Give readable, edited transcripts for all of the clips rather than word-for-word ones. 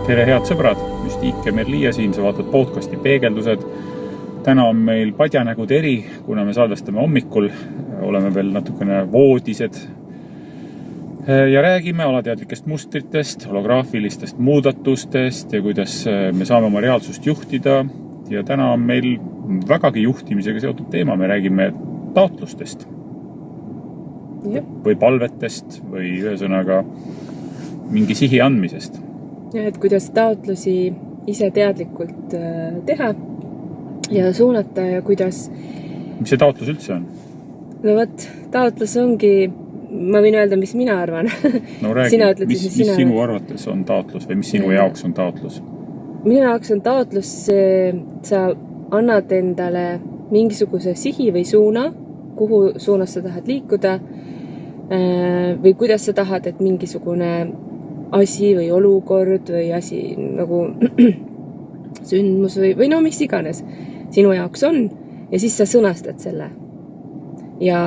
Tere head sõbrad, just Ike Merliia siin, sa vaatad podcasti Peegeldused. Täna on meil padjanägud eri, kuna me salvestame hommikul, oleme veel natukene voodised ja räägime alateadlikest mustritest, holograafilistest muudatustest ja kuidas me saame oma reaalsust juhtida. Ja täna on meil vägagi juhtimisega seotud teema, me räägime taotlustest või palvetest või ühesõnaga mingi sihi andmisest. Ja, et kuidas taotlusi ise teadlikult teha ja suunata ja kuidas... Mis see taotlus üldse on? No võt, taotlus ongi, ma võin öelda, mis mina arvan. No räägi, mis sinu arvates on taotlus või mis sinu jaoks on taotlus? Minu jaoks on taotlus, sa annad endale mingisuguse sihi või suuna, kuhu suunas sa tahad liikuda või kuidas sa tahad, et mingisugune asi või olukord või asi nagu sündmus või no mis iganes sinu jaoks on ja siis sa sõnastad selle. Ja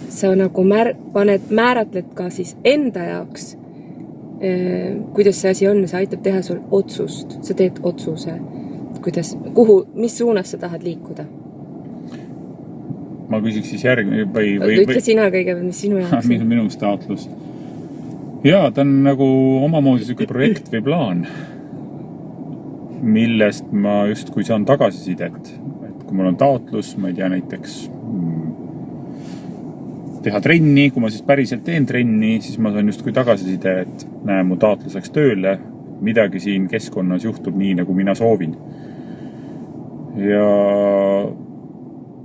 sa nagu määratled ka siis enda jaoks, kuidas see asi on, see aitab teha sul otsust, sa teed otsuse, kuidas, mis suunas sa tahad liikuda. Ma küsiks siis järgmine või... Ütle sina kõigepealt, mis sinu jaoks on. Mis on minu taotlus? Jaa, ta on nagu omamoodi selline projekt või plaan, millest ma just kui saan tagasisidet. Et kui mul on taotlus, ma ei tea näiteks teha trenni, kui ma siis päriselt teen trenni, siis ma saan just kui tagasiside, et näe, mu taotlus läks tööle, midagi siin keskkonnas juhtub nii, nagu mina soovin. Ja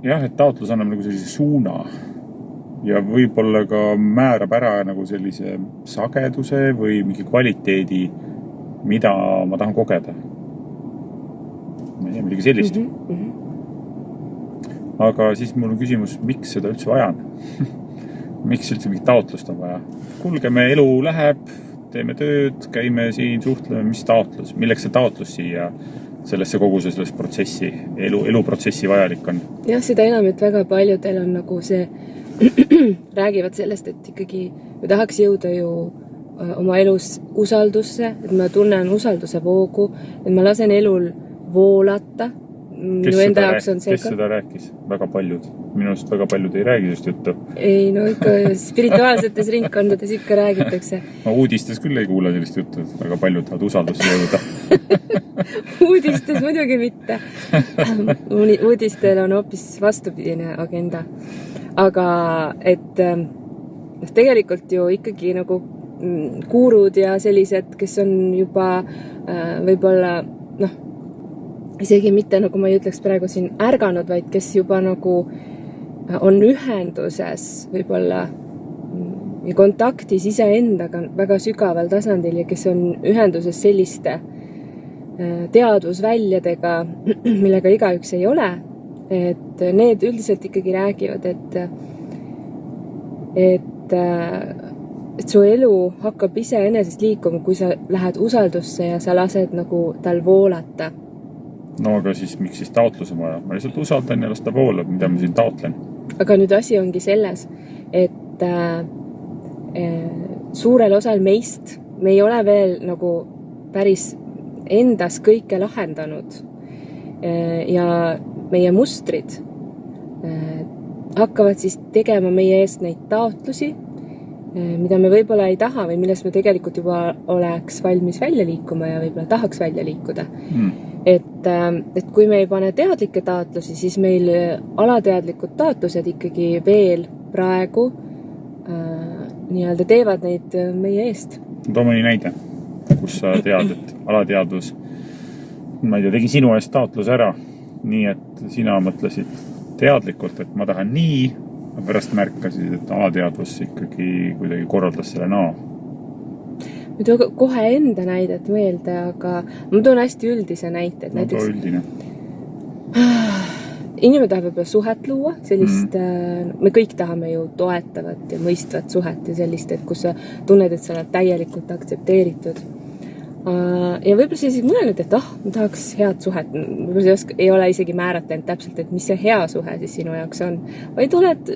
jah, et taotlus annab nagu sellise suuna. Ja võib-olla ka määrab ära nagu sellise sageduse või mingi kvaliteedi, mida ma tahan kogeda. Ma ei tea, midagi sellist. Aga siis mul on küsimus, miks seda üldse vaja on? Miks üldse mingi taotlust on vaja? Kulgeme, elu läheb, teeme tööd, käime siin, suhtleme, mis taotlus? Milleks see taotlus siia sellesse koguse sellest protsessi, eluprotsessi vajalik on? Jah, seda enam, et väga paljudel on nagu see räägivad sellest, et ikkagi me tahaks jõuda ju oma elus usaldusse, et ma tunnen usalduse voogu, et ma lasen elul voolata. Kes seda rääkis? Väga paljud. Minust väga paljud ei räägi just juttu. Ei, no ikka spirituaalsetes ringkondades ikka räägitakse. Ma uudistes küll ei kuule sellist juttu, et väga paljud tahavad usaldusse jõuda. Uudistes muidugi mitte. Uudistel on hoopis vastupidine agenda. Aga et tegelikult ju ikkagi nagu kuurud ja sellised, kes on juba võib-olla isegi mitte nagu ma ei ütleks praegu siin ärganud, vaid kes juba nagu on ühenduses võib-olla ja kontaktis iseendaga väga sügaval tasandil ja kes on ühenduses selliste teadvusväljadega, millega igaüks ei ole. Et need üldiselt ikkagi räägivad, et su elu hakkab iseenesest liikuma, kui sa lähed usaldusse ja sa lased nagu tal voolata. No aga siis miks siis taotlus on vaja? Ma lihtsalt usaldan ja las ta voolab, mida ma siin taotlen. Aga nüüd asi ongi selles, et suurel osal meist me ei ole veel nagu päris endas kõike lahendanud ja meie mustrid hakkavad siis tegema meie eest neid taotlusi, mida me võib-olla ei taha või millest me tegelikult juba oleks valmis välja liikuma ja võib-olla tahaks välja liikuda. Et kui me ei pane teadlikke taotlusi, siis meil alateadlikud taotlused ikkagi veel praegu nii-öelda teevad neid meie eest. Too mõni näide, kus sa tead, et alateadvus, ma ei tea, tegi sinu eest taotlus ära, nii et sina mõtlesid teadlikult, et ma tahan nii, aga pärast märkasid, et alateadvus ikkagi kuidagi korraldas selle naa. Ma toon kohe enda näidet meelde, aga ma toon hästi üldise näite. Näiteks, üldine. Inimene tahab võib-olla suhet luua, sellist, me kõik tahame ju toetavat ja mõistvat suhet ja sellist, et kus sa tunned, et sa oled täielikult aktsepteeritud. Ja võib-olla sa isegi mõelnud, et ma tahaks head suhet. Võib-olla ei ole isegi määratlenud täpselt, et mis see hea suhe siis sinu jaoks on. Vaid oled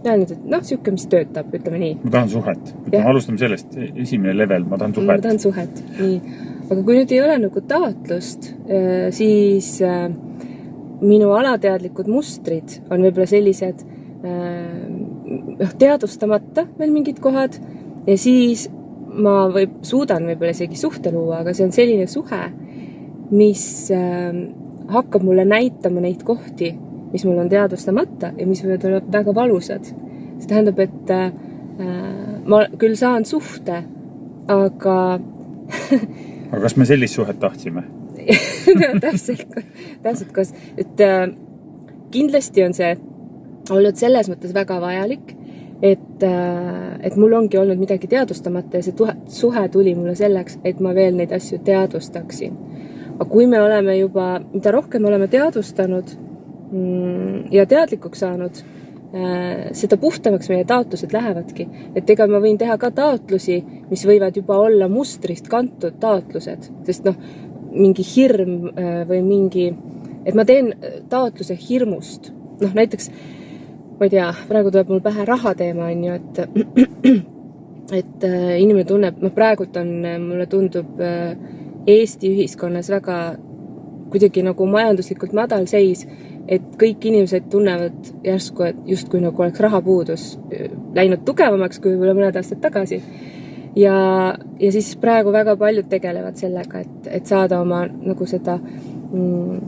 näen nüüd, et siuke, mis töötab, ütleme nii. Ma tahan suhet. Alustame sellest, esimene level, ma tahan suhet. Ma tahan suhet, nii. Aga kui nüüd ei ole nagu taotlust, siis minu alateadlikud mustrid on võib-olla sellised teadvustamata veel mingid kohad ja siis ma suudan võib-olla isegi suhte luua, aga see on selline suhe, mis hakkab mulle näitama neid kohti, mis mul on teadvustamata ja mis võivad olla väga valusad. See tähendab, et ma küll saan suhte, aga aga kas me sellist suhet tahtsime? täpselt koos. Et kindlasti on see olnud selles mõttes väga vajalik, et mul ongi olnud midagi teadvustamata ja see suhe tuli mulle selleks, et ma veel neid asju teadvustaksin. Aga kui me oleme juba, mida rohkem oleme teadvustanud ja teadlikuks saanud, seda puhtamaks meie taotlused lähevadki. Et ega ma võin teha ka taotlusi, mis võivad juba olla mustrist kantud taotlused, sest mingi hirm või mingi, et ma teen taotluse hirmust. Näiteks, ma ei tea, praegu tuleb mul pähe rahateema, on ju, et inimene tunneb, praegult mulle tundub Eesti ühiskonnas väga kuidagi nagu majanduslikult madal seis, et kõik inimesed tunnevad järsku, et justkui nagu oleks rahapuudus läinud tugevamaks kui mõned aastad tagasi. Ja siis praegu väga paljud tegelevad sellega, et saada oma nagu seda, ma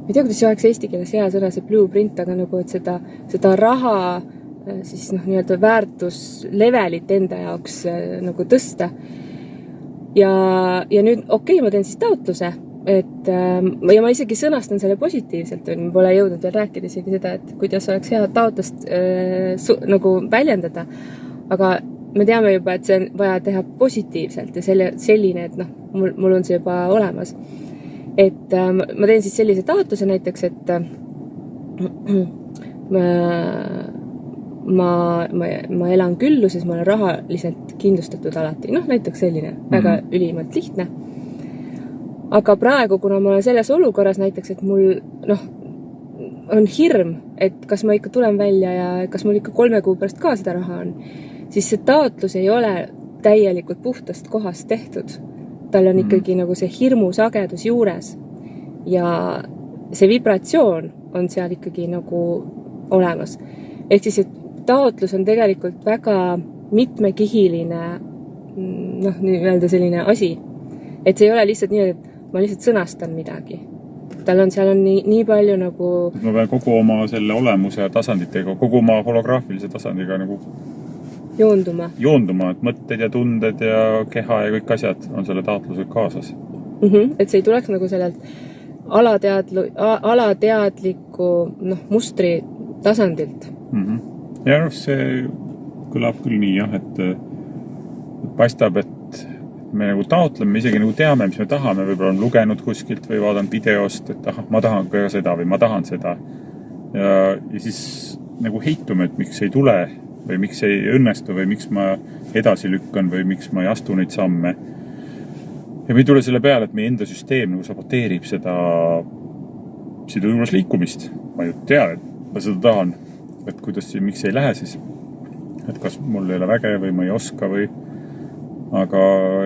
ei tea, kuidas see oleks eesti keeles hea sõna, see blueprint, aga nagu, et seda raha siis nii-öelda väärtuslevelit enda jaoks nagu tõsta. Ja nüüd, ma teen siis taotluse, ja ma isegi sõnastan selle positiivselt, ma pole jõudnud veel rääkida isegi seda, et kuidas oleks hea taotlust nagu väljendada, aga me teame juba, et see on vaja teha positiivselt ja selline, et mul on see juba olemas. Et ma teen siis sellise taotluse näiteks, et ma elan külluses, ma olen rahaliselt kindlustatud alati. Näiteks selline, väga ülimalt lihtne. Aga praegu, kuna ma olen selles olukorras näiteks, et mul on hirm, et kas ma ikka tulen välja ja kas mul ikka 3 kuu pärast ka seda raha on, siis see taotlus ei ole täielikult puhtast kohast tehtud. Tal on ikkagi nagu see hirmu sagedus juures ja see vibratsioon on seal ikkagi nagu olemas. Ehk siis, et taotlus on tegelikult väga mitmekihiline nii-öelda selline asi. Et see ei ole lihtsalt nii, et ma lihtsalt sõnastan midagi. Seal on nii palju nagu... Ma pean kogu oma selle olemuse tasanditega, kogu oma holograafilise tasandiga nagu joonduma, et mõtted ja tunded ja keha ja kõik asjad on selle taotlusega kaasas. Et see ei tuleks nagu sellelt alateadliku mustri tasandilt. Ja see kõlab küll nii, jah, et paistab, et me nagu taotleme, isegi nagu teame, mis me tahame, võib-olla on lugenud kuskilt või vaadanud videost, et ma tahan ka seda või ma tahan seda. Ja siis nagu heitume, et miks ei tule või miks ei õnnestu või miks ma edasi lükkan või miks ma ei astu neid samme. Ja me ei tule selle peale, et meie enda süsteem nagu saboteerib seda juures liikumist. Ma ju tean, et ma seda tahan, et kuidas miks ei lähe siis. Et kas mul ei ole väge või ma ei oska või aga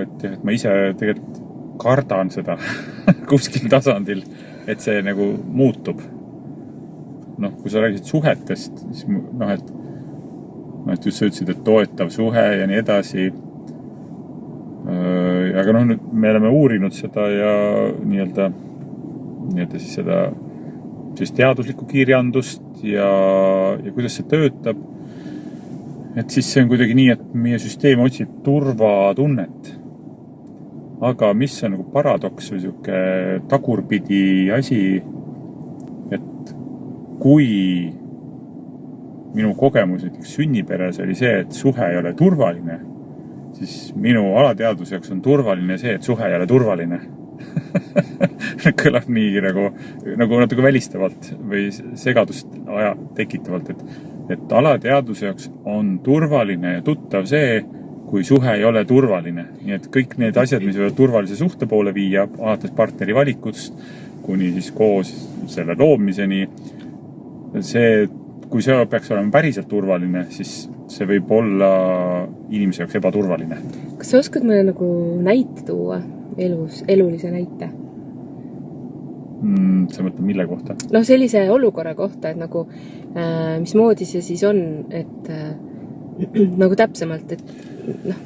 et ma ise tegelikult kardan seda kuskil tasandil, et see nagu muutub. Kui sa räägisid suhetest, siis et just sa ütlesid, et toetav suhe ja nii edasi. Aga nüüd me oleme uurinud seda ja nii-öelda siis seda siis teaduslikku kirjandust ja kuidas see töötab. Et siis see on kuidagi nii, et meie süsteem otsib turvatunnet. Aga mis on nagu paradoks või siuke tagurpidi asi, et kui minu kogemus näiteks sünniperes oli see, et suhe ei ole turvaline, siis minu alateadvuse jaoks on turvaline see, et suhe ei ole turvaline. Kõlab nii nagu natuke välistavalt või segadust tekitavalt, et alateadvuse jaoks on turvaline ja tuttav see, kui suhe ei ole turvaline. Nii et kõik need asjad, mis võivad turvalise suhte poole viia, alates partneri valikust, kuni siis koos selle loomiseni, see kui see peaks olema päriselt turvaline, siis see võib olla inimese jaoks ebaturvaline. Kas sa oskad mulle nagu näite tuua elulise näite? Sa mõtled mille kohta? No sellise olukorra kohta, et nagu mismoodi see siis on, et nagu täpsemalt, et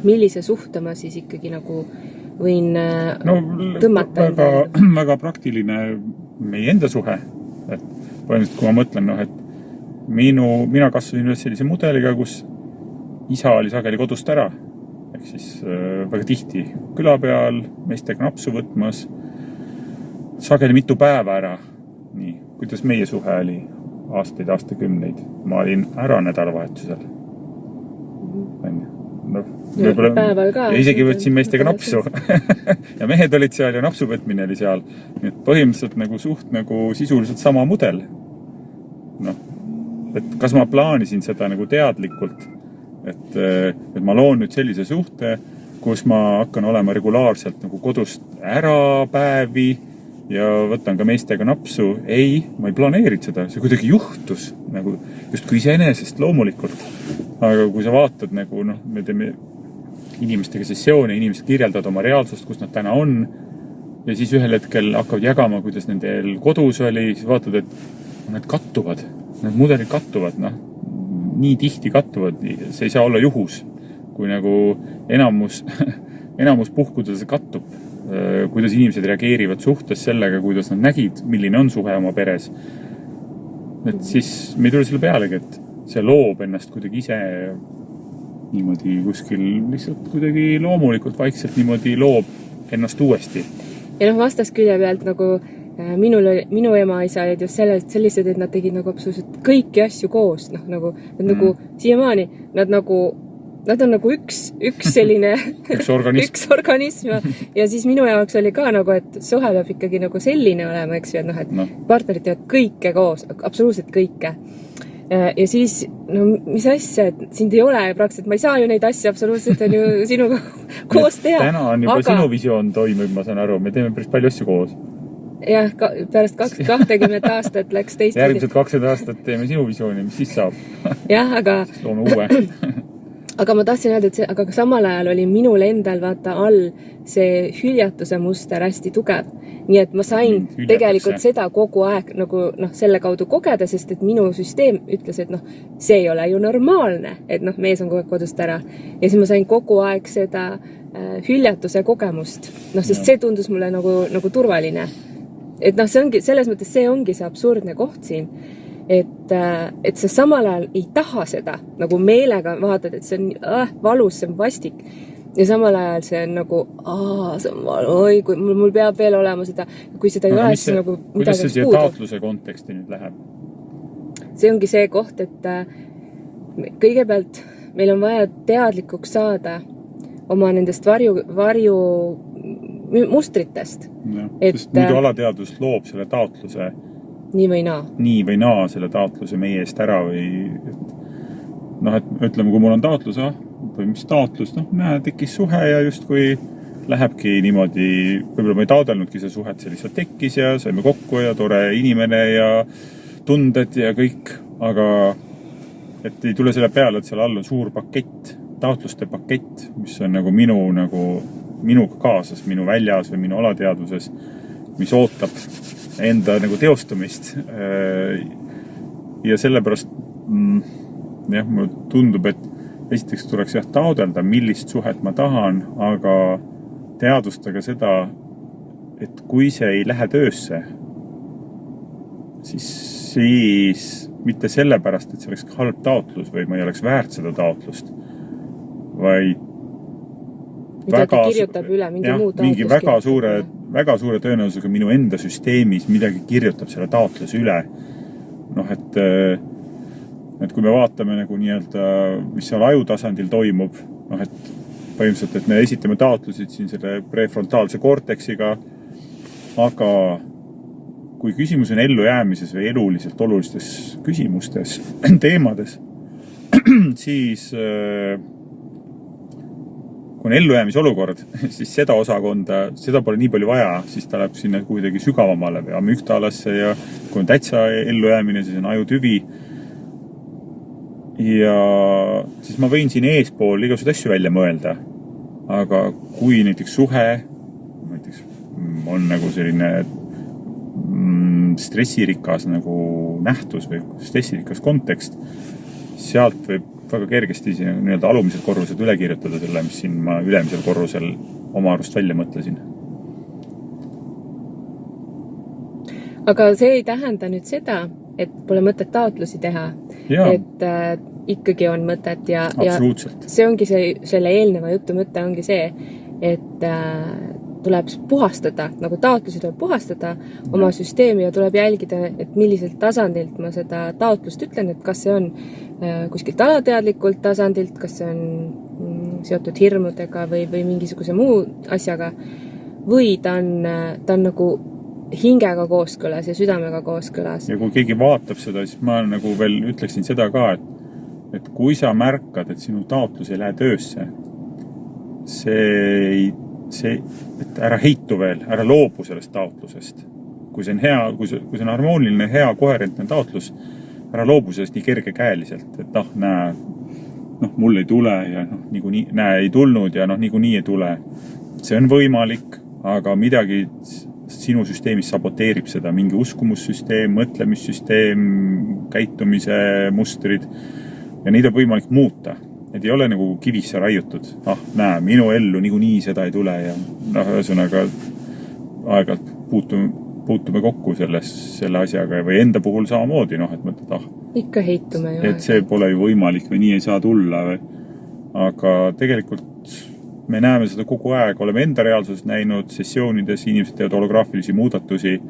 millise suhte ma siis ikkagi nagu võin tõmmata. Väga praktiline meie enda suhe. Et põhimõtteliselt, kui ma mõtlen, et mina kasvasin üles sellise mudeliga, kus isa oli sageli kodust ära. Ehk siis väga tihti küla peal, meestega napsu võtmas, sageli mitu päeva ära. Nii, kuidas meie suhe oli aastakümneid. Ma olin ära nädalavahetusel. Päeval ka. Ja isegi võtsin meestega napsu. Ja mehed olid seal ja napsu võtmine oli seal. Nii et põhimõtteliselt nagu suht nagu sisuliselt sama mudel. Et kas ma plaanisin seda nagu teadlikult, et ma loon nüüd sellise suhte, kus ma hakkan olema regulaarselt nagu kodust ära päevi ja võtan ka meestega napsu. Ei, ma ei planeerinud seda. See kuidagi juhtus nagu just kui iseenesest loomulikult. Aga kui sa vaatad nagu, me teeme inimestega sessioone, inimesed kirjeldavad oma reaalsust, kus nad täna on ja siis ühel hetkel hakkavad jagama, kuidas nendel kodus oli, siis vaatad, et need kattuvad, need mudelid kattuvad, nii tihti kattuvad, see ei saa olla juhus, kui nagu enamus puhkudel see kattub, kuidas inimesed reageerivad suhtes sellega, kuidas nad nägid, milline on suhe oma peres. Et siis me ei tule selle pealegi, et see loob ennast kuidagi ise niimoodi kuskil lihtsalt kuidagi loomulikult vaikselt niimoodi loob ennast uuesti. Ja vastaskülje pealt nagu minu ema isa olid just sellised, et nad tegid nagu absoluutselt kõiki asju koos. Nagu siiamaani, nad on nagu üks selline üks organism ja siis minu jaoks oli ka nagu, et suhe peab ikkagi nagu selline olema, eks ju, et partnerid teevad kõike koos, absoluutselt kõike. Ja siis, mis asja, et sind ei ole praktiliselt, ma ei saa ju neid asju absoluutselt on ju sinuga koos teha. Täna on juba sinu visioon toimub, ma saan aru, me teeme päris palju asju koos. Jah, pärast 20 aastat läks teist. Järgmised 20 aastat teeme sinu visiooni, mis siis saab? Jah, aga loome uue. Aga ma tahtsin öelda, et aga samal ajal oli minul endal vaata all see hüljatuse muster hästi tugev. Nii et ma sain tegelikult seda kogu aeg nagu selle kaudu kogeda, sest et minu süsteem ütles, et see ei ole ju normaalne, et mees on kogu aeg kodust ära. Ja siis ma sain kogu aeg seda hüljatuse kogemust, sest see tundus mulle nagu turvaline. Et see ongi, selles mõttes see ongi see absurdne koht siin. Et sa samal ajal ei taha seda, nagu meelega vaatad, et see on valus, see on vastik. Ja samal ajal see on nagu, see on valu, kui mul peab veel olema seda, kui seda ei ole, siis nagu midagi kuidas see siia taotluse konteksti nüüd läheb? See ongi see koht, et kõigepealt meil on vaja teadlikuks saada oma nendest varju mustritest. Sest muidu alateadvus loob selle taotluse nii või naa selle taotluse meie eest ära või et ütleme, kui mul on taotlus, või mis taotlus, tekkis suhe ja justkui lähebki niimoodi, võib-olla ma ei taodelnudki see suhet, see lihtsalt tekkis ja saime kokku ja tore inimene ja tunded ja kõik, aga et ei tule selle peale, et seal all on suur pakett, taotluste pakett, mis on nagu minuga kaasas, minu väljas või minu alateadvuses, mis ootab enda nagu teostumist. Ja sellepärast mulle tundub, et esiteks tuleks taodelda, millist suhet ma tahan, aga teadvustada seda, et kui see ei lähe töösse, siis mitte sellepärast, et see oleks halb taotlus või ma ei oleks väärt seda taotlust, vaid mingi väga suure tõenäosusega minu enda süsteemis midagi kirjutab selle taotluse üle. Et kui me vaatame nagu nii-öelda, mis seal ajutasandil toimub, et põhimõtteliselt, et me esitame taotlusid siin selle prefrontaalse korteksiga, aga kui küsimus on ellujäämises või eluliselt olulistes küsimustes, teemades, siis kui on ellujäämise olukord, siis seda osakonda, seda pole nii palju vaja, siis ta läheb sinna kuidagi sügavamale või amüktalasse ja kui on täitsa ellujäämine, siis on ajutüvi. ja siis ma võin siin eespool igasuguseid asju välja mõelda. Aga kui näiteks suhe on nagu selline stressirikas nagu nähtus või stressirikas kontekst, sealt võib väga kergesti nii-öelda alumised korrused üle kirjutada selle, mis siin ma ülemisel korrusel oma arust välja mõtlesin. Aga see ei tähenda nüüd seda, et pole mõtet taotlusi teha. Jaa. Et ikkagi on mõtet ja Absoluutselt. See ongi selle eelneva jutu mõte ongi see, et tuleb puhastada, nagu taotlusi tuleb puhastada oma süsteemi ja tuleb jälgida, et milliselt tasandilt ma seda taotlust ütlen, et kas see on kuskilt alateadlikult tasandilt, kas see on seotud hirmudega või mingisuguse muu asjaga või ta on nagu hingega kooskõlas ja südamega kooskõlas. Ja kui keegi vaatab seda, siis ma nagu veel ütleksin seda ka, et kui sa märkad, et sinu taotlus ei lähe töösse, et ära heitu veel, ära loobu sellest taotlusest. Kui see on hea, kui see on harmooniline, hea, koherentne taotlus, ära loobu sellest nii kergekäeliselt, et mul ei tule ja niikuinii, ei tulnud ja niikuinii ei tule. See on võimalik, aga midagi sinu süsteemis saboteerib seda, mingi uskumussüsteem, mõtlemissüsteem, käitumise mustrid ja neid on võimalik muuta. Need ei ole nagu kivisse raiutud. Minu ellu niikuinii seda ei tule ja ühesõnaga aegalt puutume kokku selle asjaga või enda puhul samamoodi, et mõtled, ikka heitume ju. Et see pole ju võimalik või nii ei saa tulla. Aga tegelikult me näeme seda kogu aeg, oleme enda reaalsuses näinud sessioonides, inimesed teevad holograafilisi muudatusi,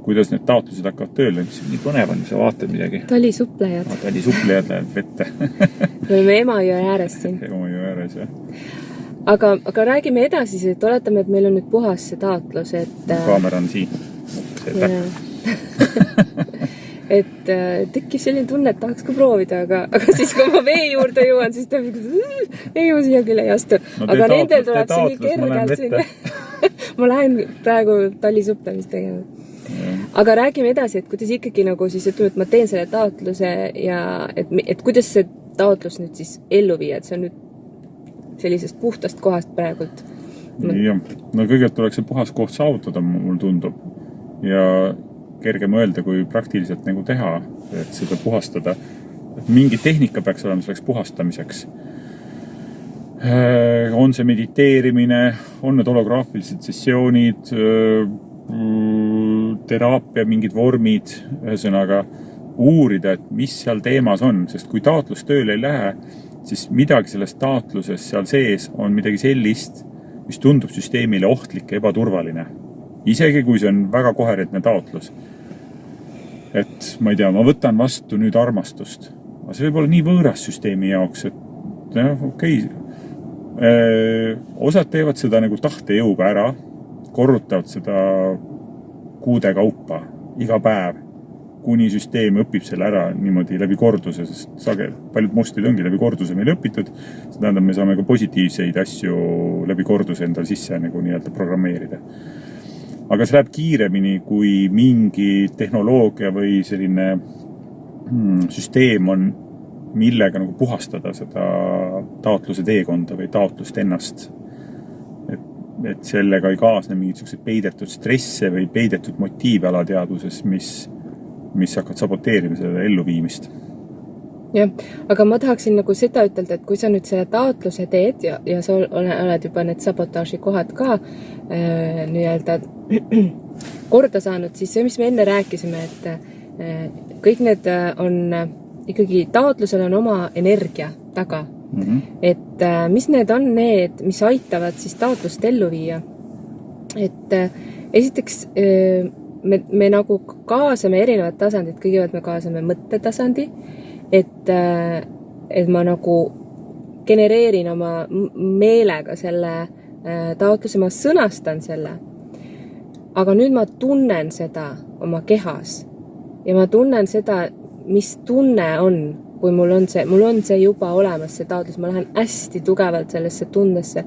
kuidas need taotlused hakkavad tööle. Mis on nii põnev on, sa vaatad midagi. Talisuplejad. Talisuplejad läheb vette. Me oleme Emajõe ääres siin. Emajõe ääres, jah. Aga räägime edasi, et oletame, et meil on nüüd puhas see taotlus, et kaamera on siin. Et tekkis selline tunne, et tahaks ka proovida, aga siis kui ma vee juurde jõuan, siis ta ei ma siia küll ei astu. Aga nendel tuleb see nii kergelt siin. Ma lähen praegu tallisuplemist tegema. Aga räägime edasi, et kuidas ikkagi nagu siis ütleme, et ma teen selle taotluse ja et kuidas see taotlus nüüd siis ellu viia, et see on nüüd sellisest puhtast kohast praegult. Jah, kõigepealt tuleks see puhas koht saavutada, mul tundub. Ja kerge mõelda, kui praktiliselt nagu teha, et seda puhastada. Et mingi tehnika peaks olema selleks puhastamiseks. On see mediteerimine, on need holograafilised sessioonid, teraapia, mingid vormid, ühesõnaga uurida, et mis seal teemas on, sest kui taotlus tööle ei lähe, siis midagi sellest taotluses seal sees on midagi sellist, mis tundub süsteemile ohtlik ja ebaturvaline. Isegi kui see on väga koherentne taotlus. Et ma ei tea, ma võtan vastu nüüd armastust. Aga see võib olla nii võõras süsteemi jaoks, et okei. Osad teevad seda nagu tahtejõuga ära, korrutavad seda kuude kaupa iga päev, kuni süsteem õpib selle ära niimoodi läbi korduse, sest paljud mustrid ongi läbi korduse meil õpitud. See tähendab, me saame ka positiivseid asju läbi korduse endal sisse nagu nii-öelda programmeerida. Aga see läheb kiiremini, kui mingi tehnoloogia või selline süsteem on, millega nagu puhastada seda taotluse teekonda või taotlust ennast. Et sellega ei kaasne mingisugused peidetud stresse või peidetud motiive alateaduses, mis hakkavad saboteerima selle elluviimist. Jah, aga ma tahaksin nagu seda ütelda, et kui sa nüüd selle taotluse teed ja sa oled juba need sabotaaži kohad ka nii-öelda korda saanud, siis see, mis me enne rääkisime, et kõik need on ikkagi taotlusel on oma energia taga. Et mis need on need, mis aitavad siis taotlust ellu viia. Et esiteks me nagu kaasame erinevad tasandid, kõigepealt me kaasame mõttetasandi, et ma nagu genereerin oma meelega selle taotluse, ma sõnastan selle. Aga nüüd ma tunnen seda oma kehas ja ma tunnen seda, mis tunne on, kui mul on see juba olemas, see taotlus, ma lähen hästi tugevalt sellesse tundesse.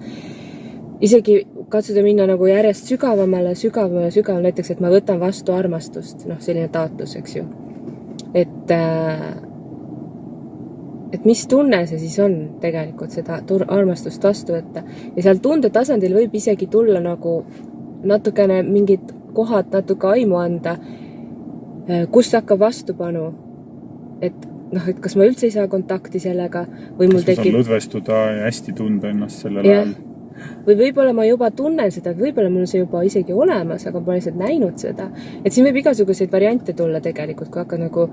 Isegi katsuda minna nagu järjest sügavamale, näiteks, et ma võtan vastu armastust, selline taotlus, eks ju. et mis tunne see siis on tegelikult seda armastust vastu võtta. Ja seal tunde tasandil võib isegi tulla nagu natukene mingid kohad natuke aimu anda, kust hakkab vastupanu. Et kas ma üldse ei saa kontakti sellega või mul tekib... Kas ma saan lõdvestuda ja hästi tunda ennast sellel ajal? Või võib-olla ma juba tunnen seda, et võib-olla mul see juba isegi olemas, aga ma lihtsalt näinud seda. Et siin võib igasuguseid variante tulla tegelikult, kui hakkad nagu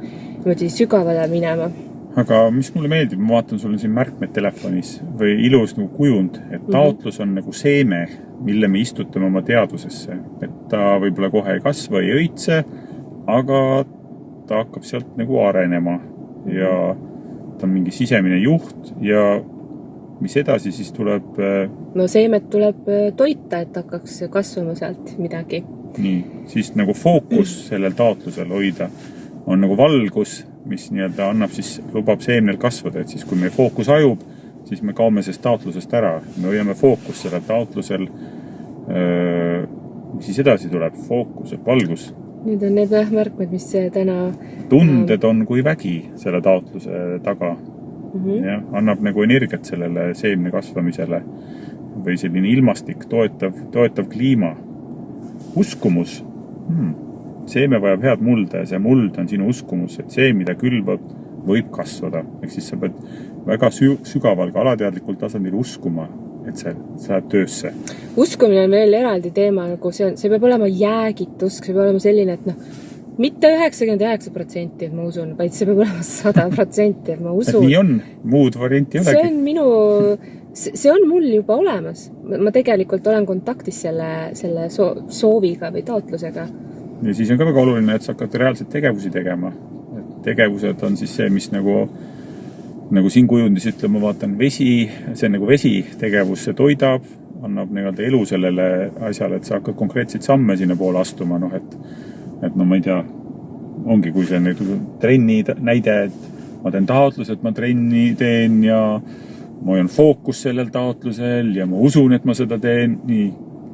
sügavale minema. Aga mis mulle meeldib, ma vaatan sulle siin märkmed telefonis või ilus nagu kujund, et taotlus on nagu seeme, mille me istutame oma teadvusesse. Et ta võib-olla kohe ei kasva, ei õitse, aga ta hakkab sealt nagu arenema ja ta on mingi sisemine juht ja mis edasi siis tuleb... No seemet tuleb toita, et hakkaks kasvama sealt midagi. Nii, siis nagu fookus sellel taotlusel hoida on nagu valgus, mis nii-öelda annab siis, lubab seemnel kasvada, et siis kui meie fookus ajub, siis me kaome sellest taotlusest ära. Me hoiame fookus sellel taotlusel, mis siis edasi tuleb, fookus, valgus. Nüüd on need märkmed, mis täna... Tunded on kui vägi selle taotluse taga. Ja, annab nagu energiat sellele seemne kasvamisele või selline ilmastik, toetav kliima. Uskumus. Seeme vajab head mulda ja see muld on sinu uskumus, et see, mida külvab, võib kasvada. Ehk siis sa pead väga sügaval ka alateadlikul tasandil uskuma, et see läheb töösse. Uskumine on veel eraldi teema, nagu see peab olema jäägitus, see peab olema selline, et mitte 99%, et ma usun, vaid see peab olema 100%, et ma usun. Et nii on, muud varianti ei olegi. See on mul juba olemas. Ma tegelikult olen kontaktis selle sooviga või taotlusega. Ja siis on ka väga oluline, et sa hakkad reaalselt tegevusi tegema. Et tegevused on siis see, mis nagu siin kujundis ütlema, vaatan vesi, see on nagu vesi tegevus, see toidab, annab nii-öelda elu sellele asjale, et sa hakkad konkreetseid samme sinna poole astuma, et ma ei tea, ongi, kui see on trenni näide, et ma teen taotlus, et ma trenni teen ja ma hoian fookus sellel taotlusel ja ma usun, et ma seda teen, nii.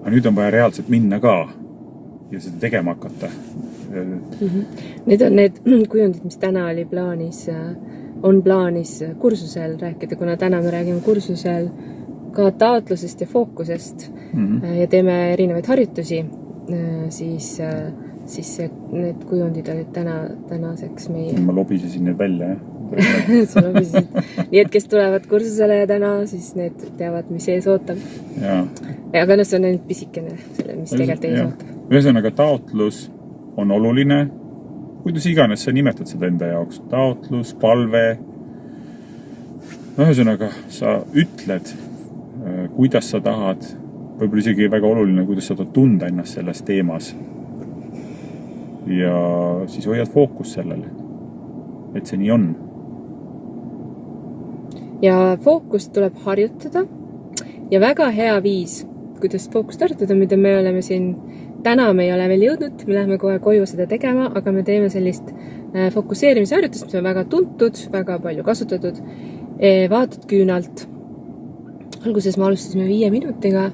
Aga nüüd on vaja reaalselt minna ka ja seda tegema hakata. Need on need kujundid, mis täna oli on plaanis kursusel rääkida, kuna täna me räägime kursusel ka taotlusest ja fookusest ja teeme erinevaid harjutusi, siis need kujundid olid tänaseks meie... Ma lobisesin need välja, Sa lobisesid. Nii, et kes tulevad kursusele täna, siis need teavad, mis ees ootab. Aga see on ainult pisikene, mis tegelikult ees ootab. Ühesõnaga, taotlus on oluline. Kuidas iganes sa nimetad seda enda jaoks? Taotlus, palve. Ühesõnaga, sa ütled, kuidas sa tahad, võib-olla isegi väga oluline, kuidas sa tahad tunda ennast selles teemas. Ja siis hoiad fookus sellele, et see nii on. Ja fookust tuleb harjutada ja väga hea viis, kuidas fookust harjutada, mida me oleme siin, täna me ei ole veel jõudnud, me läheme kohe koju seda tegema, aga me teeme sellist fokuseerimise harjutust, mis on väga tuntud, väga palju kasutatud. Vaatad küünalt. Alguses me alustasime 5 minutiga,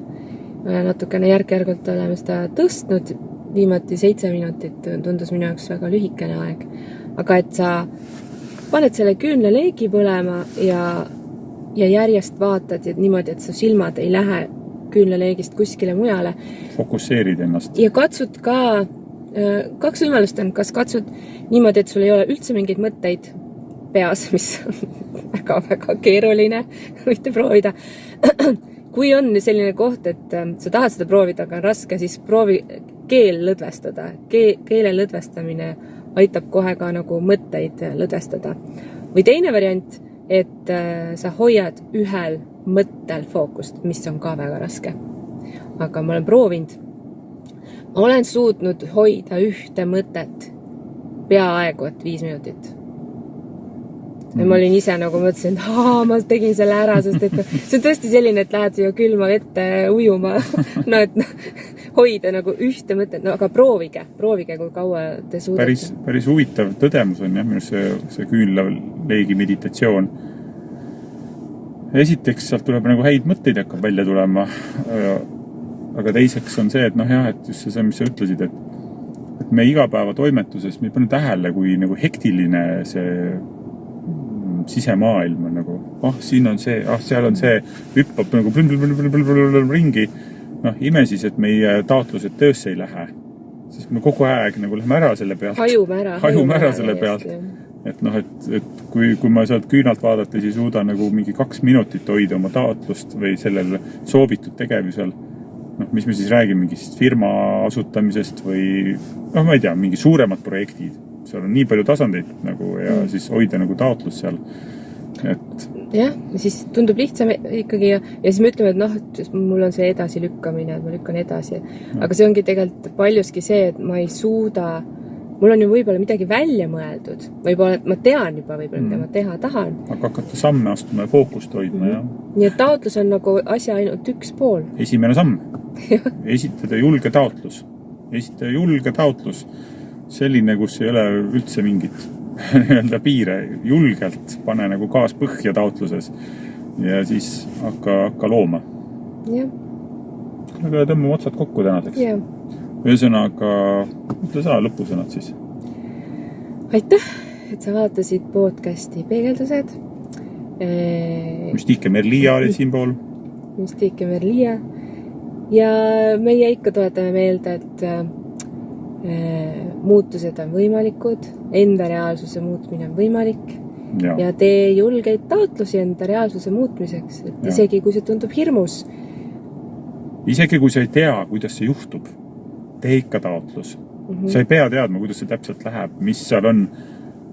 natukene järk-järgult oleme seda tõstnud, viimati 7 minutit tundus minu jaoks väga lühikene aeg. Aga et sa paned selle küünlaleegi põlema ja järjest vaatad ja niimoodi, et su silmad ei lähe küünlaleegist kuskile mujale. Fokusseerid ennast. Ja katsud ka, 2 võimalust on, kas katsud niimoodi, et sul ei ole üldse mingeid mõtteid peas, mis on väga-väga keeruline, võite proovida. Kui on selline koht, et sa tahad seda proovida, aga on raske, siis proovi keel lõdvestada. Keele lõdvestamine aitab kohe ka nagu mõtteid lõdvestada. Või teine variant, et sa hoiad ühel mõttel fookust, mis on ka väga raske. Aga ma olen proovinud. Ma olen suutnud hoida ühte mõtet peaaegu, et 5 minutit. Ja ma olin ise nagu mõtlesin, et ma tegin selle ära, sest et see on tõesti selline, et lähed siia külma vette ujuma. No, et hoida nagu ühte mõtet, no aga proovige, kui kaua te suudate. Päris huvitav tõdemus on jah, minu see küünlaleegi meditatsioon. Esiteks sealt tuleb nagu häid mõtteid hakkab välja tulema, aga teiseks on see, et et just see, mis sa ütlesid, et me igapäeva toimetuses, me ei pane tähele, kui nagu hektiline see sisemaailm on nagu, siin on see, seal on see, hüppab nagu ringi. Ime siis, et meie taotlused töösse ei lähe. Sest me kogu aeg nagu lähme ära selle pealt. Hajume ära selle pealt. Et kui ma sealt küünalt vaadates ei suuda nagu mingi 2 minutit hoida oma taotlust või sellel soovitud tegevusel, mis me siis räägime mingist firma asutamisest või ma ei tea, mingi suuremad projektid. Seal on nii palju tasandeid nagu ja siis hoida nagu taotlus seal. Et... Jah, siis tundub lihtsam ikkagi ja siis me ütleme, et mul on see edasi lükkamine, et ma lükkan edasi. Aga see ongi tegelikult paljuski see, et ma ei suuda, mul on ju võib-olla midagi välja mõeldud. Võib-olla, et ma tean juba võib-olla, mida ma teha tahan. Aga hakata samme astuma ja fookust hoidma. Ja. Nii et taotlus on nagu asja ainult üks pool. Esimene samm. Esitada julge taotlus. Selline, kus ei ole üldse mingit piire, julgelt pane nagu gaas põhja taotluses ja siis hakka looma. Jah. Aga tõmbame otsad kokku tänaseks. Jah. Ühesõnaga, ütle sa lõpusõnad siis. Aitäh, et sa vaatasid podcasti Peegeldused. Müstiike Merlia olid siin pool. Müstiike Merlia. Ja meie ikka toetame meelde, et muutused on võimalikud, enda reaalsuse muutmine on võimalik ja tee julgeid taotlusi enda reaalsuse muutmiseks, et isegi kui see tundub hirmus. Isegi kui sa ei tea, kuidas see juhtub, tee ikka taotlus. Sa ei pea teadma, kuidas see täpselt läheb, mis seal on.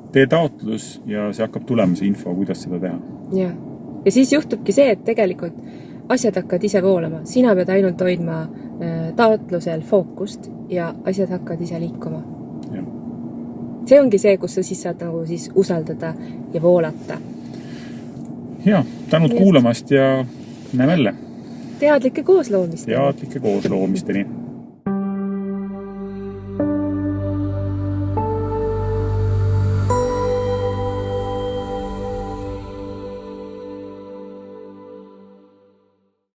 Tee taotlus ja see hakkab tulema see info, kuidas seda teha. Ja siis juhtubki see, et tegelikult asjad hakkavad ise voolama. Sina pead ainult hoidma taotlusel fookust ja asjad hakkavad ise liikuma. Ja. See ongi see, kus sa siis saad nagu siis usaldada ja voolata. Ja, tänud kuulamast ja näeme jälle. Teadlike koosloomisteni.